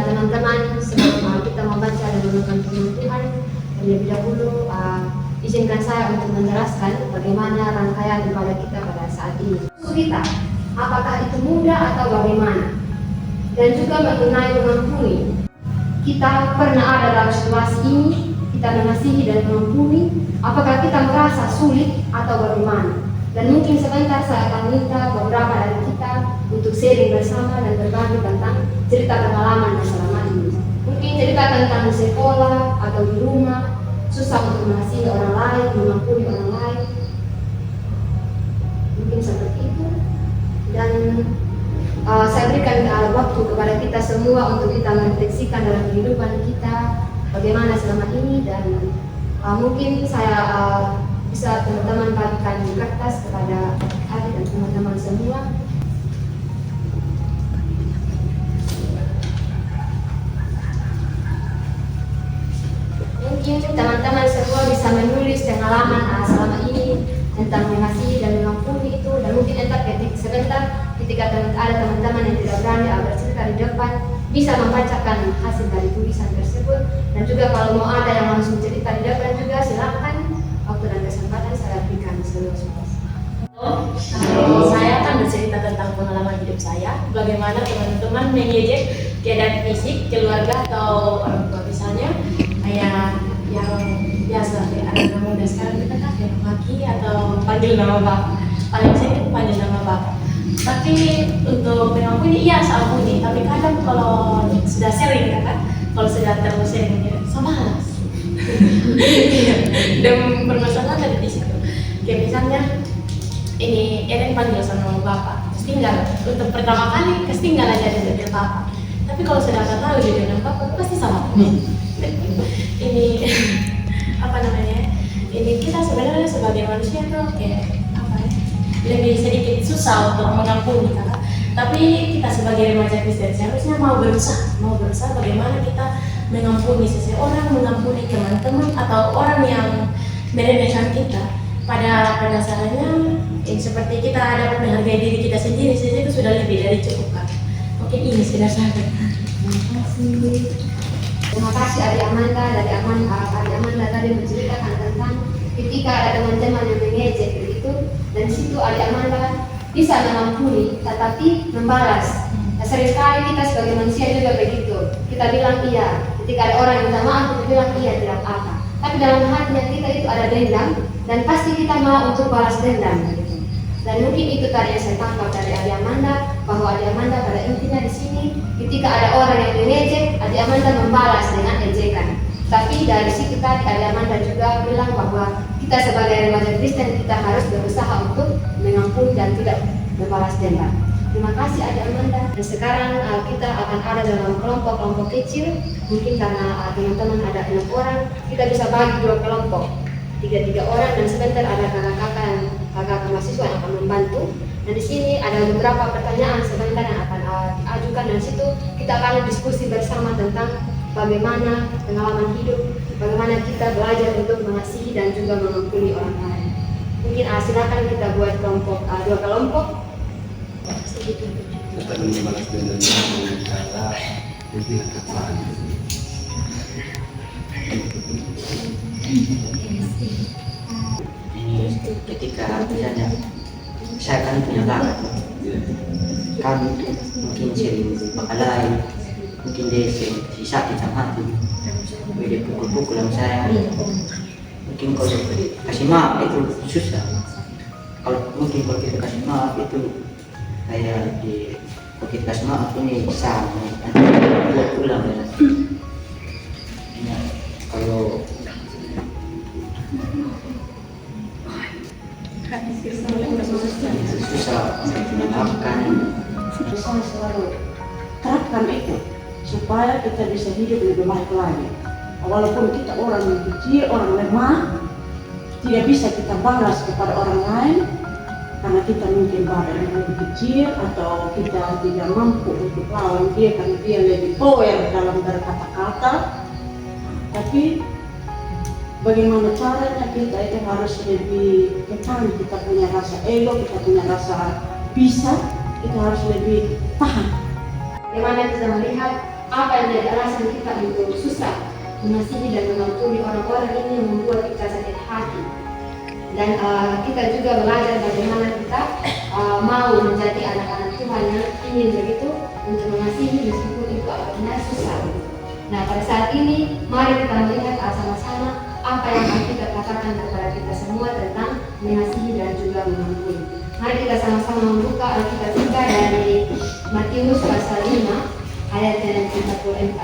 teman-teman, sebelum kita membaca dan menonton firman Tuhan, terlebih dahulu izinkan saya untuk menjelaskan bagaimana rangkaian ibadah kita pada saat ini. Kita, apakah itu mudah atau bagaimana? Dan juga mengenai mengampuni. Kita pernah ada dalam situasi ini, kita mengasihi dan mengampuni, apakah kita merasa sulit atau bagaimana? Dan mungkin sebentar saya akan minta beberapa dari kita untuk sharing bersama dan berbagi tentang cerita pengalaman selama ini. Mungkin cerita tentang di sekolah atau di rumah, susah untuk mengasihi orang lain, mengampuni orang lain. Mungkin seperti itu. Dan saya berikan waktu kepada kita semua untuk kita merefleksikan dalam kehidupan kita bagaimana selama ini, dan mungkin saya bisa teman-teman bagikan di kertas kepada adik dan teman-teman semua. Mungkin teman-teman semua bisa menulis pengalaman selama ini tentang mengasihi dan mengampuni itu, dan mungkin entar sebentar ketika ada teman-teman yang tidak berani bercerita di depan bisa membacakan hasil dari tulisan tersebut. Dan juga kalau mau ada yang langsung cerita di depan juga silakan, waktu dan kesempatan saya berikan seluas-luas. Saya akan bercerita tentang pengalaman hidup saya, bagaimana teman-teman mengejek keadaan fisik keluarga atau orang tua, misalnya kayak yang biasa kayak anak muda sekarang kita kan kayak maki atau panggil nama bapak, paling sering panggil nama bapak. Tapi untuk mengampuni iya saya ampuni, tapi kadang kalau sudah sering kan, kalau sudah terlalu sering ya sama dan bermasalah dari di situ. Kayak misalnya ini Eren panggil sama bapak, terus tinggal untuk pertama kali ketinggal aja dari bapak. Tapi kalau sudah tahu dia dengan bapak pasti sama. Ini apa namanya? Ini kita sebenarnya sebagai manusia tuh kayak apa ya? Lebih sedikit susah untuk mengampuni kan. Tapi kita sebagai remaja Kristen seharusnya mau berusaha bagaimana kita mengampuni seseorang, mengampuni teman-teman atau orang yang meremehkan kita. Pada dasarnya seperti kita dapat menghargai diri kita sendiri saja itu sudah lebih dari cukup kan. Oke, ini sudah sampai. Terima kasih Adik Amanda. Adik Amanda tadi menceritakan tentang ketika ada teman-teman yang mengejek begitu, dan di situ Adik Amanda bisa mengampuni tetapi membalas. Nah, seringkali kita sebagai manusia juga begitu. Kita bilang iya, ketika ada orang yang minta maaf kita bilang iya, tidak apa. Tapi dalam hatinya kita itu ada dendam, dan pasti kita mau untuk balas dendam begitu. Dan mungkin itu tadi yang saya tangkap dari Adik Amanda, bahwa Adik Amanda pada intinya di sini ketika ada orang yang mengejek, Adik Amanda membalas dengan ejekan. Tapi dari situ tadi Adik Amanda juga bilang bahwa kita sebagai remaja Kristen kita harus berusaha untuk mengampuni dan tidak membalas dendam. Terima kasih Adik Amanda. Dan sekarang kita akan ada dalam kelompok-kelompok kecil. Mungkin karena teman-teman ada 6 orang, kita bisa bagi 2 kelompok, 3 orang, dan sebentar ada kakak mahasiswa yang akan membantu. Dan di sini ada beberapa pertanyaan sebentar yang akan diajukan, dan situ kita akan diskusi bersama tentang bagaimana pengalaman hidup, bagaimana kita belajar untuk mengasihi dan juga mengampuni orang lain. Mungkin silakan kita buat kelompok 2 kelompok. Kita membalas dendam dengan cara lebih tepat. Ini ketika misalnya saya kan punya kakak, kami mungkin sering berkelahi, mungkin dia si sakit sama hati, dia pukul-pukul sama saya. Mungkin kalau kasih maaf itu susah. Kalau kita kasih maaf itu kayak kalau kita kasih maaf ini sama, buat ulang ya. Kalau susah memaafkan, saya selalu terapkan itu supaya kita bisa hidup lebih baik lagi. Walaupun kita orang yang kecil, orang lemah, tidak bisa kita balas kepada orang lain karena kita mungkin badan yang lebih kecil atau kita tidak mampu untuk lawan dia karena dia lebih power dalam berkata-kata. Tapi bagaimana caranya kita itu harus lebih tekan, kita punya rasa ego, kita punya rasa bisa, kita harus lebih tahan. Bagaimana kita melihat apa yang menjadi alasan kita untuk susah mengasihi dan mengampuni orang-orang ini yang membuat kita sakit hati. Dan kita juga belajar bagaimana kita mau menjadi anak-anak Tuhan yang ingin begitu untuk mengasihi meskipun itu agaknya susah. Nah, pada saat ini mari kita melihat sama-sama apa yang Alkitab katakan kepada kita semua tentang mengasihi dan juga mengampuni. Mari kita sama-sama membuka Alkitab kita dari Matius pasal 5 ayat yang ke-44.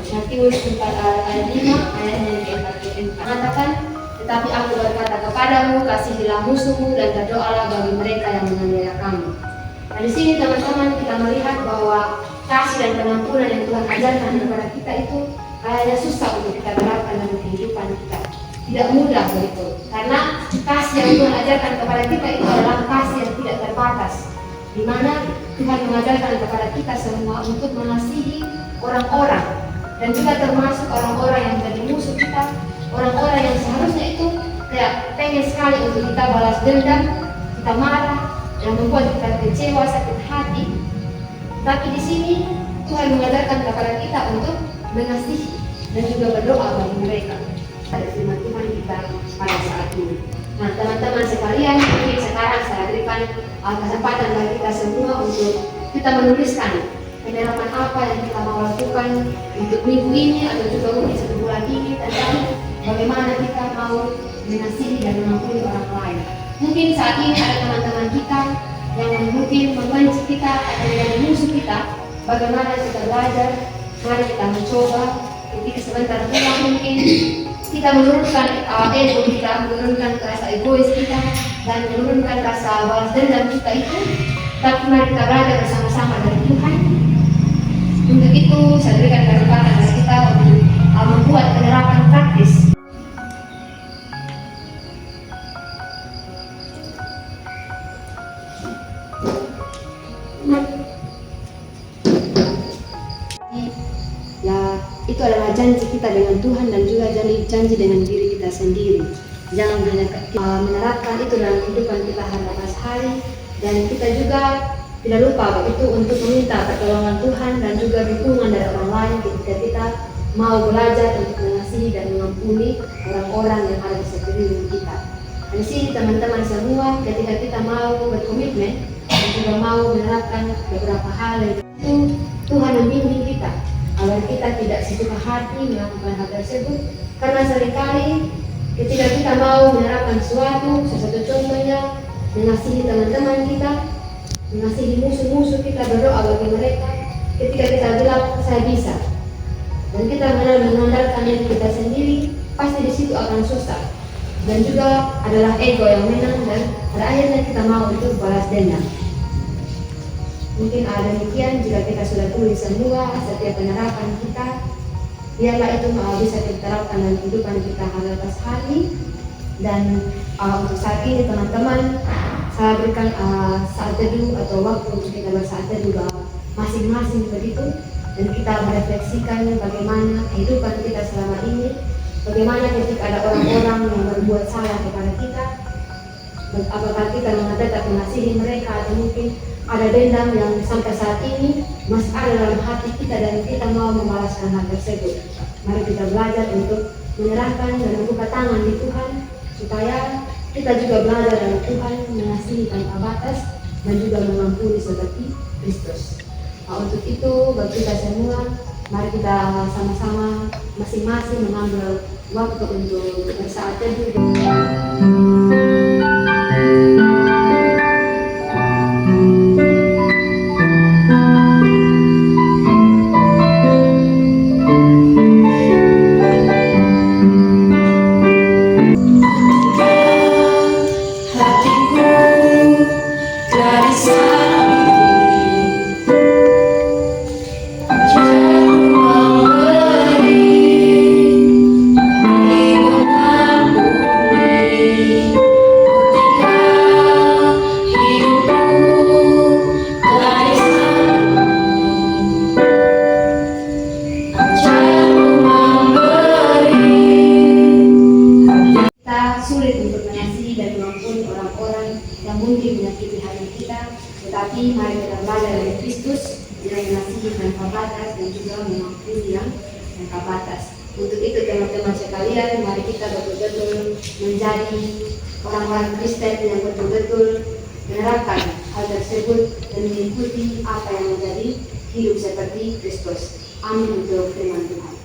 Matius ayat 5 ayat yang ke-44 mengatakan, tetapi aku berkata kepadamu, kasihilah musuhmu dan berdoalah bagi mereka yang menganiaya kamu. Nah, di sini teman-teman kita melihat bahwa kasih dan pengampunan yang Tuhan ajarkan kepada kita itu kayaknya susah untuk kita terapkan dalam kehidupan kita. Tidak mudah begitu. Karena kasih yang Tuhan ajarkan kepada kita itu adalah kasih yang tidak terbatas. Di mana Tuhan mengajarkan kepada kita semua untuk mengasihi orang-orang dan juga termasuk orang-orang yang menjadi musuh kita, orang-orang yang seharusnya itu kayak pengen sekali untuk kita balas dendam, kita marah, yang membuat kita kecewa, sakit hati. Tapi di sini Tuhan mengajarkan kepada kita untuk mengasihi dan juga berdoa bagi mereka. Ada firman Tuhan kita pada saat ini. Nah, teman-teman sekalian, mungkin sekarang saya berikan kesempatan bagi kita semua untuk kita menuliskan penerapan apa yang kita mau lakukan untuk minggu ini atau juga mungkin 1 bulan ini tentang bagaimana kita mau mengasihi dan mengampuni orang lain. Mungkin saat ini ada teman-teman kita yang mungkin membenci kita atau yang musuh kita. Bagaimana kita belajar? Mari kita mencoba ketika sebentar pulang mungkin kita menurunkan ego kita, menurunkan rasa egois kita, dan menurunkan rasa balas dendam kita itu. Tapi mari kita belajar bersama-sama dari Tuhan. Untuk itu saya berikan kesempatan kepada kita untuk membuat penerapan praktis. Ya, itu adalah janji kita dengan Tuhan dan juga janji dengan diri kita sendiri. Jangan hanya menerapkan itu dalam kehidupan kita hari lepas hari, dan kita juga tidak lupa begitu untuk meminta pertolongan Tuhan dan juga dukungan dari orang lain ketika kita mau belajar untuk mengasihi dan mengampuni orang-orang yang ada di sekeliling kita. Di sini teman-teman semua, ketika kita mau berkomitmen dan juga mau menerapkan beberapa hal itu, Tuhan membimbing kita agar kita tidak sesuka hati melakukan hal tersebut. Karena seringkali ketika kita mau menerapkan sesuatu, salah satu contohnya mengasihi teman-teman kita, mengasihi musuh-musuh kita, berdoa bagi mereka. Ketika kita bilang saya bisa, dan kita mengandalkan diri kita sendiri, pasti di situ akan susah. Dan juga adalah ego yang menang, dan pada akhirnya kita mau untuk balas dendam. Mungkin ada demikian jika kita sudah tulis semua setiap penerapan kita, biarlah itu bisa kita terapkan dalam kehidupan kita hari lepas hari. Dan untuk saat ini teman-teman, saya berikan saat teduh atau waktu untuk kita bersaat teduh masing-masing begitu, dan kita merefleksikan bagaimana kehidupan kita selama ini, bagaimana ketika ada orang-orang yang berbuat salah kepada kita, apakah kita tetap mengasihi mereka atau mungkin ada dendam yang sampai saat ini masih ada dalam hati kita dan kita mau membalaskan hal tersebut. Mari kita belajar untuk menyerahkan dan membuka tangan di Tuhan, supaya kita juga belajar dari Tuhan mengasihi tanpa batas dan juga mengampuni seperti Kristus. Untuk itu bagi kita semua, mari kita sama-sama masing-masing mengambil waktu untuk bersaat teduh. Tetapi mari kita belajar dari Kristus yang mengasihi tanpa batas dan juga mengampuni yang tanpa batas. Untuk itu teman-teman sekalian, mari kita betul-betul menjadi orang-orang Kristen yang betul-betul menerapkan hal tersebut dan mengikuti apa yang menjadi hidup seperti Kristus. Amin untuk firman Tuhan.